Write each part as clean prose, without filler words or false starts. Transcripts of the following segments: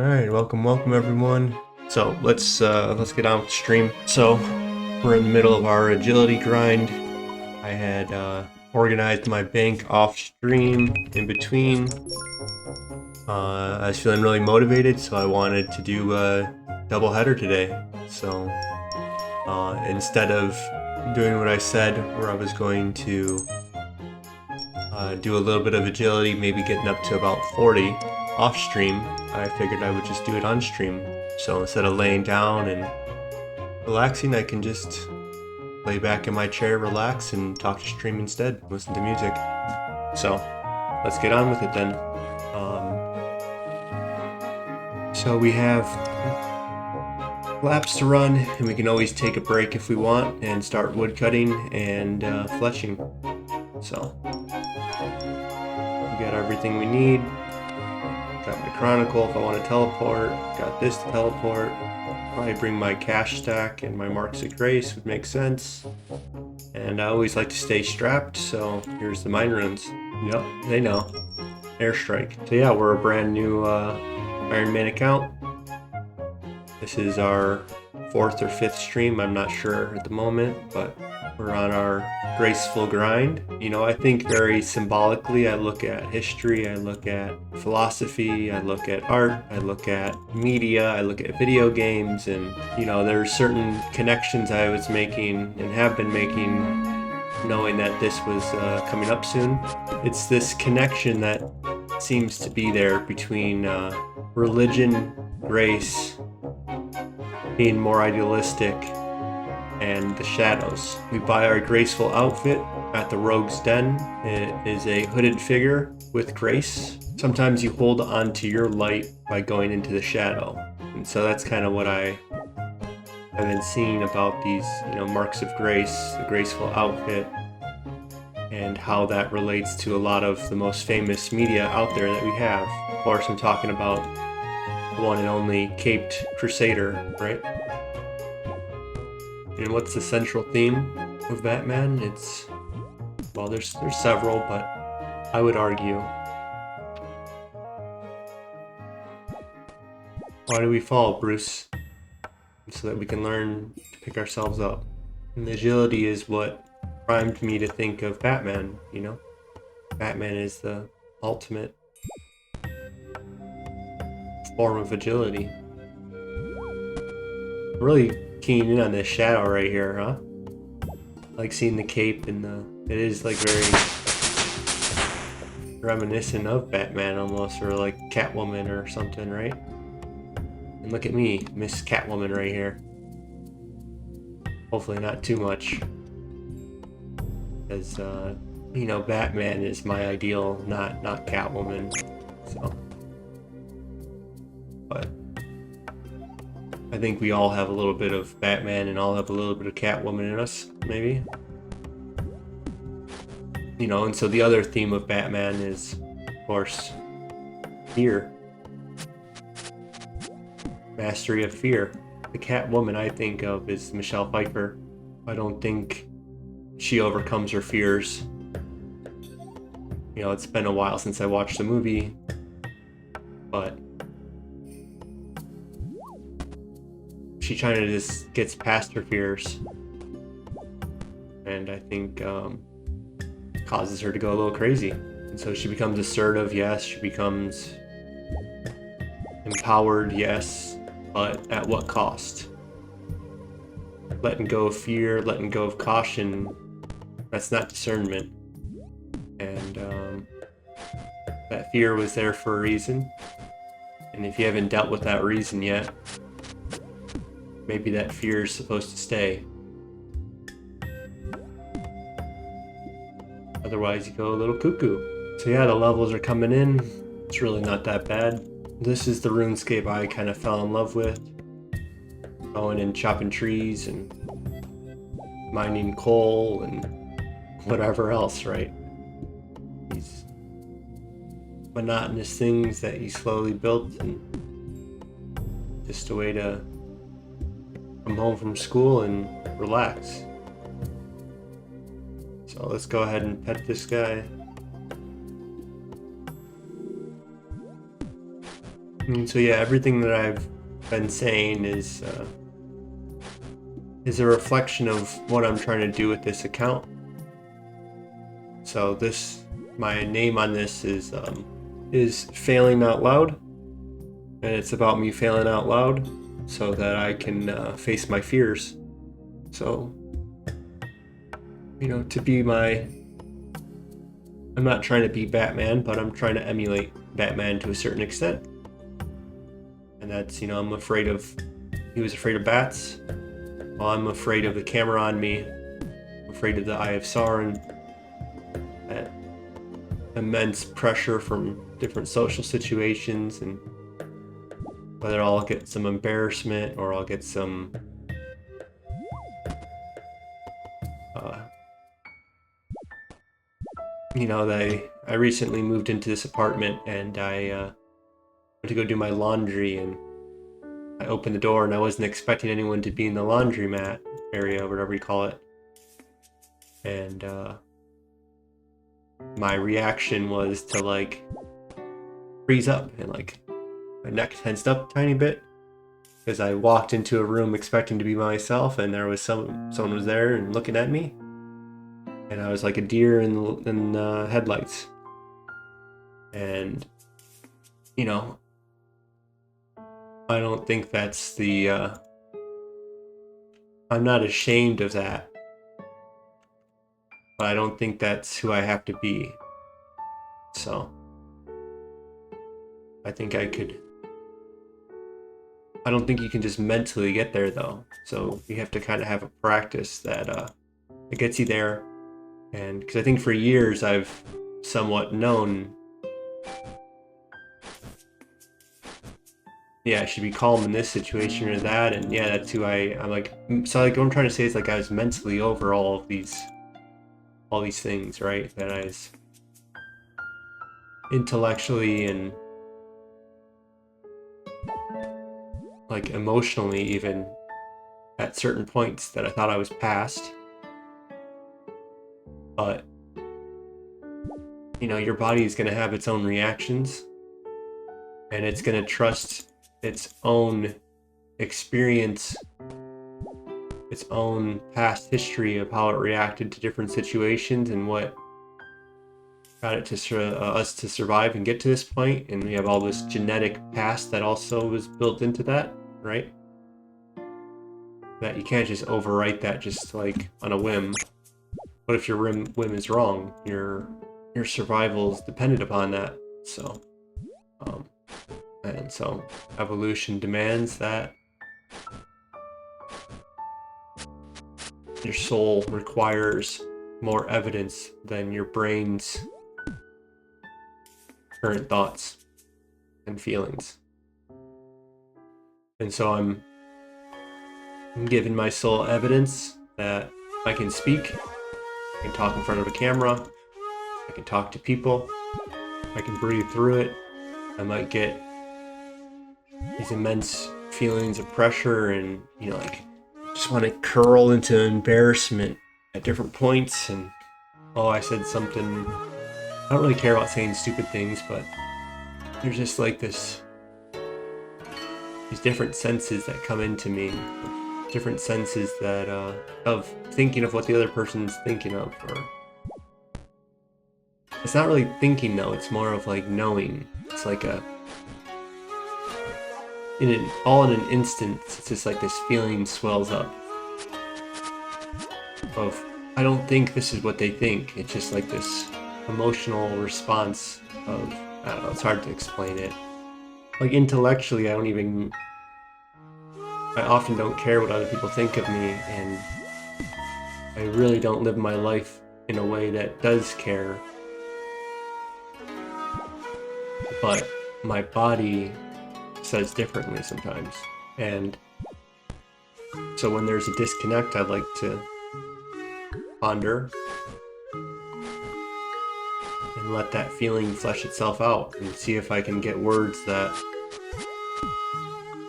Alright, welcome everyone. So let's get on with the stream. So we're in the middle of our agility grind. I had organized my bank off stream in between. I was feeling really motivated, so I wanted to do a double header today. So instead of doing what I said, where I was going to do a little bit of agility, maybe getting up to about 40 off stream, I figured I would just do it on stream. So instead of laying down and relaxing, I can just lay back in my chair, relax, and talk to stream instead, listen to music. So let's get on with it then. So we have laps to run, and we can always take a break if we want and start wood cutting and fletching. So we got everything we need. Got my Chronicle if I want to teleport. Got this to teleport. Probably bring my cash stack and my Marks of Grace would make sense. And I always like to stay strapped, so here's the mine runes. Yep, they know. Airstrike. So yeah, we're a brand new Iron Man account. This is our 4th or 5th stream, I'm not sure at the moment, but we're on our graceful grind. You know, I think very symbolically, I look at history, I look at philosophy, I look at art, I look at media, I look at video games, and you know, there's certain connections I was making and have been making knowing that this was coming up soon. It's this connection that seems to be there between religion, grace, being more idealistic, and the shadows. We buy our graceful outfit at the Rogue's Den. It is a hooded figure with grace. Sometimes you hold on to your light by going into the shadow. And so that's kind of what I've been seeing about these, you know, marks of grace, the graceful outfit, and how that relates to a lot of the most famous media out there that we have. Of course, I'm talking about the one and only Caped Crusader, right? And what's the central theme of Batman? It's, well, there's several, but I would argue, why do we fall, Bruce? So that we can learn to pick ourselves up. And agility is what primed me to think of Batman, you know? Batman is the ultimate form of agility. Really keying in on this shadow right here, huh? I like seeing the cape and it is like very reminiscent of Batman almost, or like Catwoman or something, right? And look at me, Miss Catwoman right here. Hopefully not too much, as you know, Batman is my ideal, not Catwoman. So, but I think we all have a little bit of Batman and all have a little bit of Catwoman in us, maybe. You know, and so the other theme of Batman is, of course, fear. Mastery of fear. The Catwoman I think of is Michelle Pfeiffer. I don't think she overcomes her fears. You know, it's been a while since I watched the movie, but she kind of just gets past her fears, and I think causes her to go a little crazy. And so she becomes assertive, yes, she becomes empowered, yes, but at what cost? Letting go of fear, letting go of caution, that's not discernment. And that fear was there for a reason, and if you haven't dealt with that reason yet, maybe that fear is supposed to stay. Otherwise you go a little cuckoo. So yeah, the levels are coming in. It's really not that bad. This is the RuneScape I kind of fell in love with. Going and chopping trees and mining coal and whatever else, right? These monotonous things that you slowly built, and just a way to come home from school and relax. So let's go ahead and pet this guy. And so yeah, everything that I've been saying is a reflection of what I'm trying to do with this account. So my name on this is Failing Out Loud, and it's about me failing out loud so that I can face my fears. So, I'm not trying to be Batman, but I'm trying to emulate Batman to a certain extent. And that's, he was afraid of bats. Well, I'm afraid of the camera on me. I'm afraid of the Eye of Sauron. That immense pressure from different social situations, and whether I'll get some embarrassment or I'll get some I recently moved into this apartment, and I went to go do my laundry, and I opened the door and I wasn't expecting anyone to be in the laundromat area, whatever you call it. And my reaction was to like freeze up, and like my neck tensed up a tiny bit because I walked into a room expecting to be myself, and there was someone was there and looking at me, and I was like a deer in headlights. And I don't think that's I'm not ashamed of that, but I don't think that's who I have to be. So I don't think you can just mentally get there though. So you have to kind of have a practice that gets you there. And because I think for years I've somewhat known, I should be calm in this situation or that, and that's who I'm like. So like what I'm trying to say is like I was mentally over all these things, right? That I was intellectually and like emotionally even at certain points that I thought I was past. But your body is going to have its own reactions, and it's going to trust its own experience, its own past history of how it reacted to different situations and what got it to us to survive and get to this point. And we have all this genetic past that also was built into that, right? That you can't just overwrite that just like on a whim. What if your whim is wrong? Your survival is dependent upon that. So, and so evolution demands that your soul requires more evidence than your brain's current thoughts and feelings. And so I'm giving my soul evidence that I can speak, I can talk in front of a camera, I can talk to people, I can breathe through it. I might get these immense feelings of pressure and, like just want to curl into embarrassment at different points. And, I said something. I don't really care about saying stupid things, but there's just like these different senses that come into me, different senses that, of thinking of what the other person's thinking of, or it's not really thinking though, it's more of like knowing. It's like all in an instant, it's just like this feeling swells up of, I don't think this is what they think. It's just like this emotional response of, I don't know, it's hard to explain it. Like intellectually, I often don't care what other people think of me, and I really don't live my life in a way that does care. But my body says differently sometimes. And so when there's a disconnect, I'd like to ponder and let that feeling flesh itself out and see if I can get words that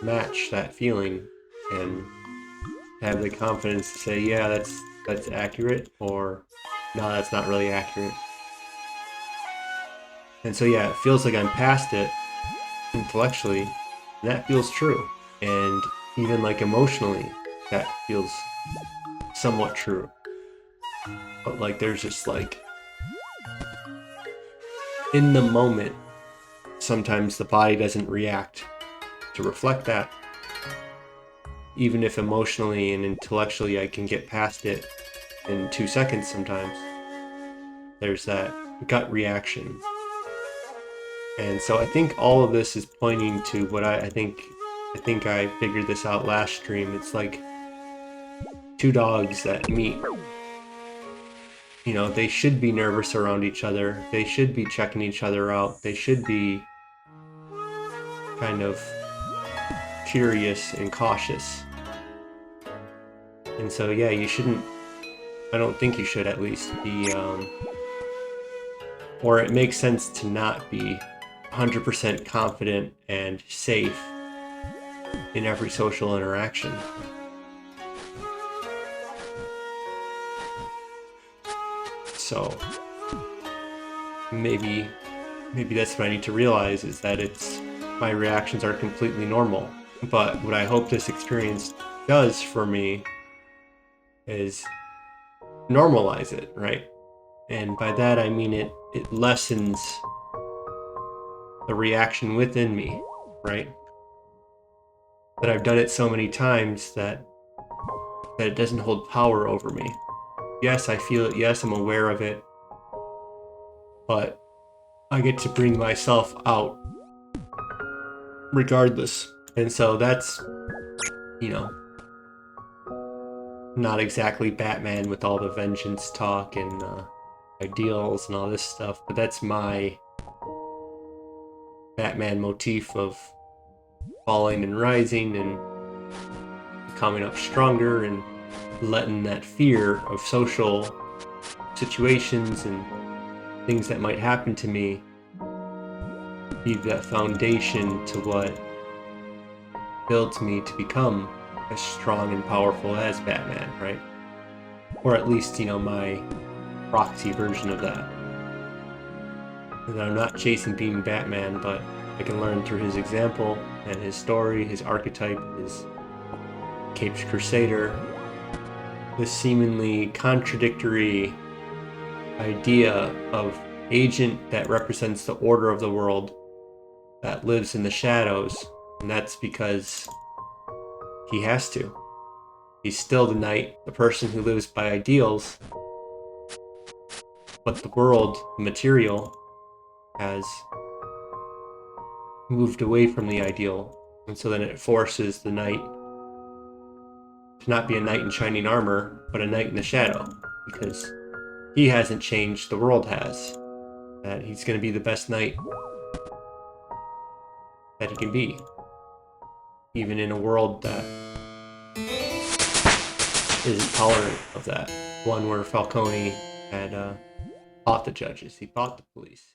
match that feeling and have the confidence to say, yeah, that's accurate, or no, that's not really accurate. And so yeah, it feels like I'm past it, intellectually, that feels true. And even like emotionally, that feels somewhat true. But like there's just like, in the moment, sometimes the body doesn't react to reflect that. Even if emotionally and intellectually I can get past it in 2 seconds sometimes, there's that gut reaction. And so I think all of this is pointing to what I think I figured this out last stream. It's like two dogs that meet. You know, they should be nervous around each other. They should be checking each other out. They should be kind of curious and cautious. And so, yeah, you shouldn't, I don't think you should at least be, or it makes sense to not be 100% confident and safe in every social interaction. So maybe that's what I need to realize, is that my reactions are completely normal. But what I hope this experience does for me is normalize it, right? And by that I mean it lessens the reaction within me, right? That I've done it so many times that it doesn't hold power over me. Yes, I feel it. Yes, I'm aware of it. But I get to bring myself out regardless. And so that's, you know, not exactly Batman with all the vengeance talk and ideals and all this stuff, but that's my Batman motif of falling and rising and coming up stronger and letting that fear of social situations and things that might happen to me be that foundation to what builds me to become as strong and powerful as Batman, right? Or at least, you know, my proxy version of that. And I'm not chasing being Batman, but I can learn through his example and his story, his archetype, his Caped Crusader, this seemingly contradictory idea of agent that represents the order of the world that lives in the shadows, and that's because he has to. He's still the knight, the person who lives by ideals, but the world, the material, has moved away from the ideal, and so then it forces the knight to not be a knight in shining armor, but a knight in the shadow, because he hasn't changed, the world has. That he's going to be the best knight that he can be, even in a world that isn't tolerant of that. One where Falcone had fought the judges, he fought the police.